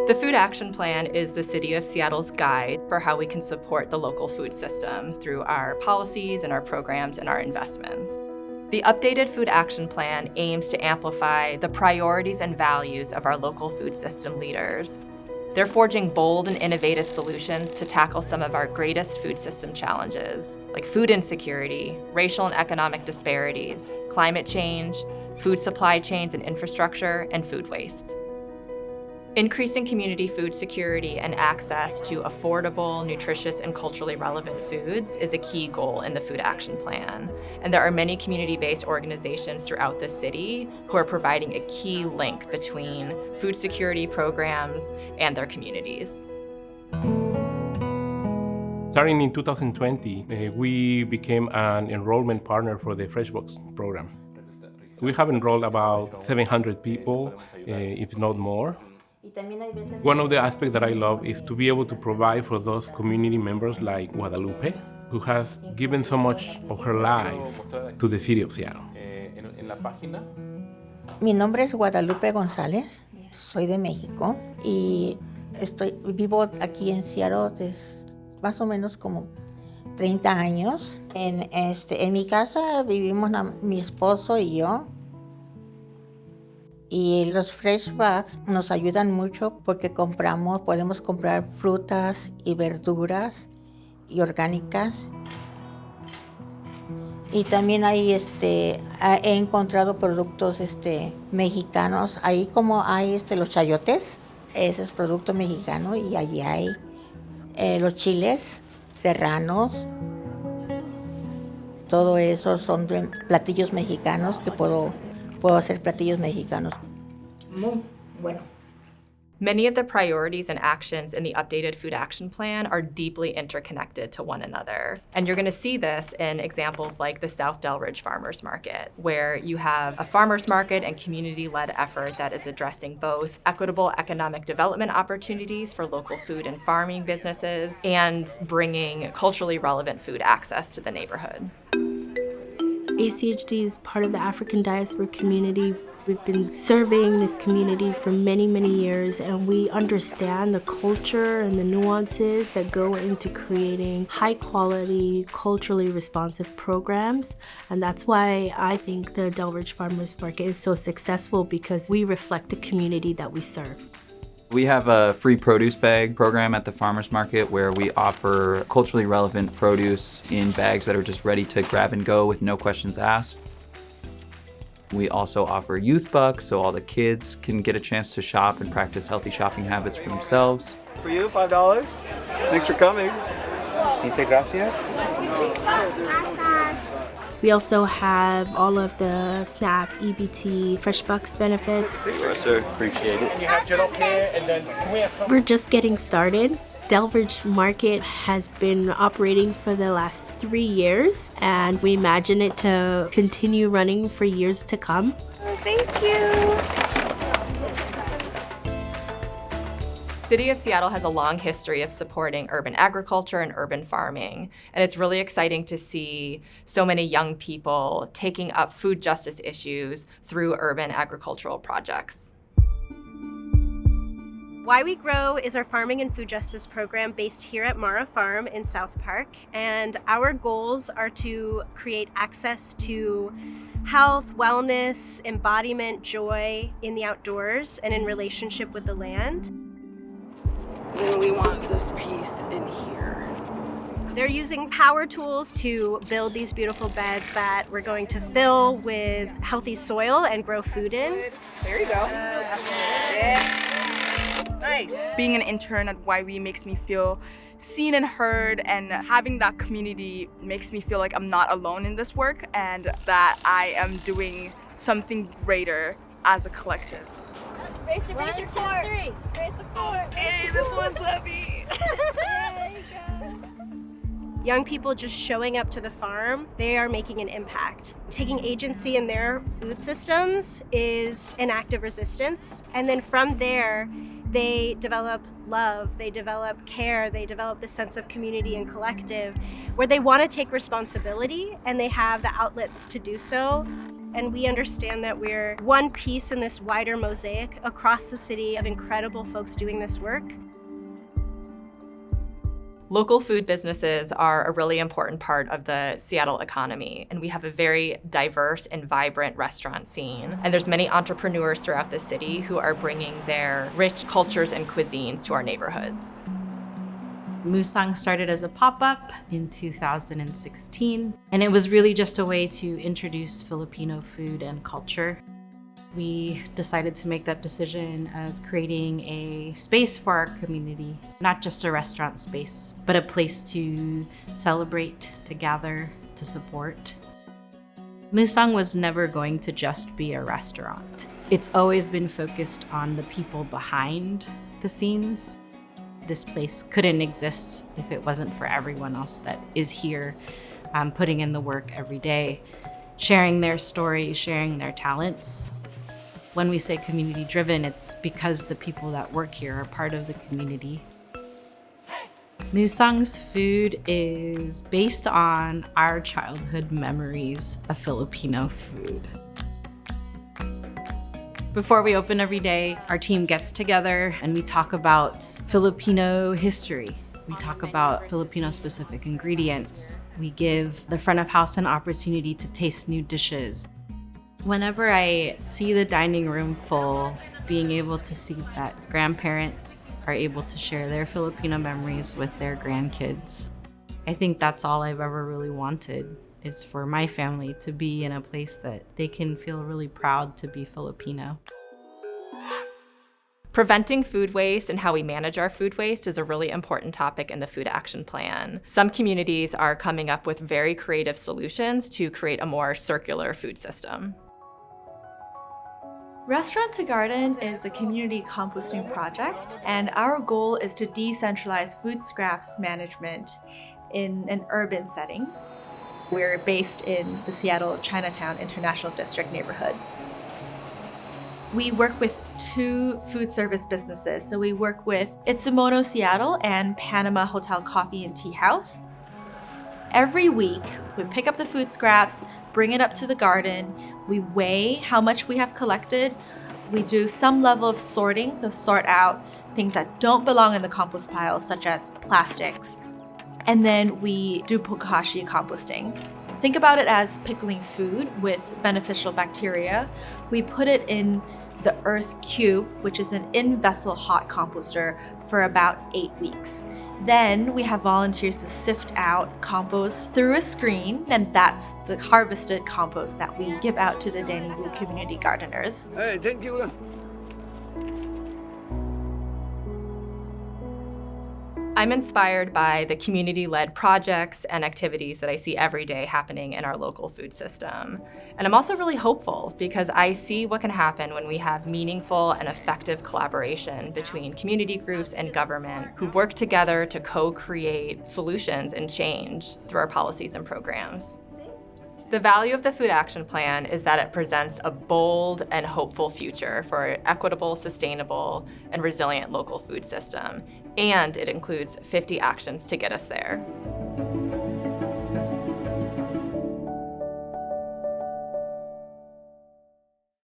The Food Action Plan is the City of Seattle's guide for how we can support the local food system through our policies and our programs and our investments. The updated Food Action Plan aims to amplify the priorities and values of our local food system leaders. They're forging bold and innovative solutions to tackle some of our greatest food system challenges, like food insecurity, racial and economic disparities, climate change, food supply chains and infrastructure, and food waste. Increasing community food security and access to affordable, nutritious, and culturally relevant foods is a key goal in the Food Action Plan. And there are many community-based organizations throughout the city who are providing a key link between food security programs and their communities. Starting in 2020, we became an enrollment partner for the FreshBox program. We have enrolled about 700 people, if not more. One of the aspects that I love is to be able to provide for those community members like Guadalupe, who has given so much of her life to the city of Seattle. Mi nombre es Guadalupe González, soy de México y vivo aquí en Seattle desde más o menos como 30 años. En mi casa vivimos mi esposo y yo. Y los fresh bags nos ayudan mucho porque podemos comprar frutas y verduras y orgánicas. Y también he encontrado productos mexicanos. Ahí como hay los chayotes, ese es producto mexicano, y allí hay los chiles serranos. Todo eso son platillos mexicanos que puedo hacer platillos mexicanos. Muy bueno. Many of the priorities and actions in the updated Food Action Plan are deeply interconnected to one another. And you're going to see this in examples like the South Delridge Farmers Market, where you have a farmers market and community-led effort that is addressing both equitable economic development opportunities for local food and farming businesses and bringing culturally relevant food access to the neighborhood. ACHD is part of the African diaspora community. We've been serving this community for many, many years, and we understand the culture and the nuances that go into creating high-quality, culturally responsive programs. And that's why I think the Delridge Farmers Market is so successful, because we reflect the community that we serve. We have a free produce bag program at the farmers market where we offer culturally relevant produce in bags that are just ready to grab and go with no questions asked. We also offer youth bucks, so all the kids can get a chance to shop and practice healthy shopping habits for themselves. For you, $5. Thanks for coming. Can you say gracias? We also have all of the SNAP, EBT, Fresh Bucks benefits. Thank you, sir. Appreciate it. And you have general care, and then can we have some? We're just getting started. Delridge Market has been operating for the last 3 years, and we imagine it to continue running for years to come. Oh, thank you. City of Seattle has a long history of supporting urban agriculture and urban farming, and it's really exciting to see so many young people taking up food justice issues through urban agricultural projects. Why We Grow is our farming and food justice program based here at Mara Farm in South Park, and our goals are to create access to health, wellness, embodiment, joy in the outdoors and in relationship with the land. And we want this piece in here. They're using power tools to build these beautiful beds that we're going to fill with healthy soil and grow food in. There you go. Yeah. Nice. Being an intern at YWE makes me feel seen and heard, and having that community makes me feel like I'm not alone in this work and that I am doing something greater as a collective. Raise your core. Raise the core. Okay, this one's heavy. Young people just showing up to the farm, they are making an impact. Taking agency in their food systems is an act of resistance. And then from there, they develop love, they develop care, they develop the sense of community and collective, where they want to take responsibility and they have the outlets to do so. and we understand that we're one piece in this wider mosaic across the city of incredible folks doing this work. Local food businesses are a really important part of the Seattle economy, and we have a very diverse and vibrant restaurant scene. And there's many entrepreneurs throughout the city who are bringing their rich cultures and cuisines to our neighborhoods. Musang started as a pop-up in 2016, and it was really just a way to introduce Filipino food and culture. We decided to make that decision of creating a space for our community, not just a restaurant space, but a place to celebrate, to gather, to support. Musang was never going to just be a restaurant. It's always been focused on the people behind the scenes. This place couldn't exist if it wasn't for everyone else that is here, putting in the work every day, sharing their stories, sharing their talents. When we say community-driven, it's because the people that work here are part of the community. Musang's food is based on our childhood memories of Filipino food. Before we open every day, our team gets together and we talk about Filipino history. We talk about Filipino-specific ingredients. We give the front of house an opportunity to taste new dishes. Whenever I see the dining room full, being able to see that grandparents are able to share their Filipino memories with their grandkids, I think that's all I've ever really wanted, is for my family to be in a place that they can feel really proud to be Filipino. Preventing food waste and how we manage our food waste is a really important topic in the Food Action Plan. Some communities are coming up with very creative solutions to create a more circular food system. Restaurant to Garden is a community composting project, and our goal is to decentralize food scraps management in an urban setting. We're based in the Seattle Chinatown International District neighborhood. We work with 2 food service businesses. So we work with Itsumono Seattle and Panama Hotel Coffee and Tea House. Every week, we pick up the food scraps, bring it up to the garden, we weigh how much we have collected, we do some level of sorting, so sort out things that don't belong in the compost pile, such as plastics, and then we do bokashi composting. Think about it as pickling food with beneficial bacteria. We put it in the earth cube, which is an in-vessel hot composter, for about 8 weeks. Then we have volunteers to sift out compost through a screen, and that's the harvested compost that we give out to the Daeningu community gardeners. Hey, thank you. I'm inspired by the community-led projects and activities that I see every day happening in our local food system. And I'm also really hopeful because I see what can happen when we have meaningful and effective collaboration between community groups and government who work together to co-create solutions and change through our policies and programs. The value of the Food Action Plan is that it presents a bold and hopeful future for an equitable, sustainable, and resilient local food system. And it includes 50 actions to get us there.